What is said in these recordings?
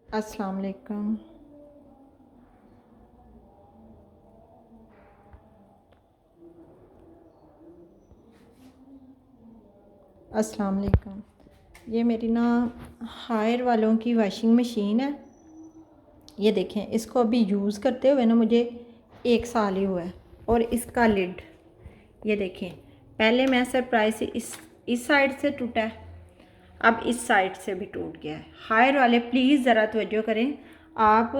अस्सलाम वालेकुम। अस्सलाम वालेकुम। ये मेरी ना हायर वालों की वॉशिंग मशीन है। ये देखें, इसको अभी यूज़ करते हुए ना मुझे 1 साल ही हुआ है। और इसका लिड ये देखें, पहले मैं सरप्राइज से इस साइड से टूटा है, अब इस साइड से भी टूट गया है। हायर वाले प्लीज़ ज़रा तवज्जो करें। आप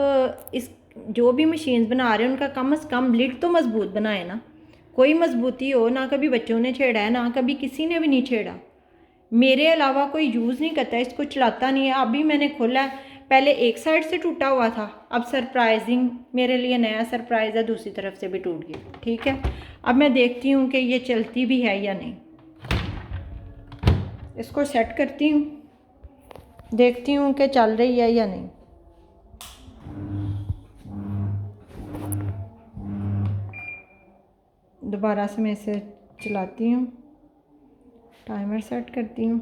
इस जो भी मशीन्स बना रहे हैं उनका कम से कम लिड तो मज़बूत बनाए ना, कोई मज़बूती हो ना। कभी बच्चों ने छेड़ा है ना, कभी किसी ने भी नहीं छेड़ा। मेरे अलावा कोई यूज़ नहीं करता, इसको चलाता नहीं है। अभी मैंने खोला है, पहले एक साइड से टूटा हुआ था, अब सरप्राइजिंग मेरे लिए नया सरप्राइज़ है, दूसरी तरफ से भी टूट गया। ठीक है, अब मैं देखती हूँ कि ये चलती भी है या नहीं। इसको सेट करती हूँ, देखती हूँ कि चल रही है या नहीं। दोबारा से मैं इसे चलाती हूँ, टाइमर सेट करती हूँ,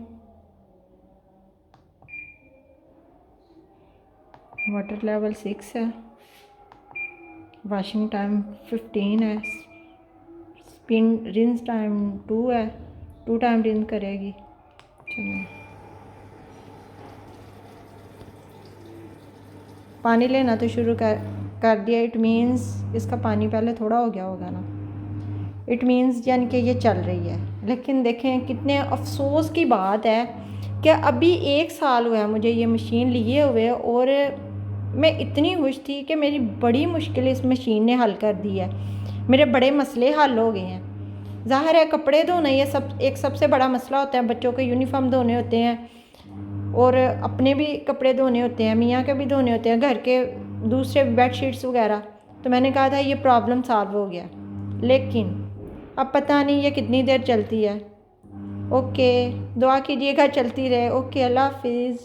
वाटर लेवल 6 है, वॉशिंग टाइम 15 है, स्पिन रिंस टाइम 2 है, 2 टाइम रिंस करेगी। चलो, पानी लेना तो शुरू कर दिया। इट मीन्स इसका पानी पहले थोड़ा हो गया होगा ना, इट मीन्स यानी कि ये चल रही है। लेकिन देखें, कितने अफसोस की बात है कि अभी 1 साल हुआ है मुझे ये मशीन लिए हुए, और मैं इतनी खुश थी कि मेरी बड़ी मुश्किल इस मशीन ने हल कर दी है। मेरे बड़े मसले हल हो गए हैं। ज़ाहिर है, कपड़े धोना ये सबसे बड़ा मसला होता है। बच्चों के यूनिफॉर्म धोने होते हैं, और अपने भी कपड़े धोने होते हैं, मियाँ के भी धोने होते हैं, घर के दूसरे बेडशीट्स वगैरह। तो मैंने कहा था ये प्रॉब्लम सॉल्व हो गया, लेकिन अब पता नहीं ये कितनी देर चलती है। ओके, दुआ कीजिएगा चलती रहे। ओके, अल्लाह हाफिज़।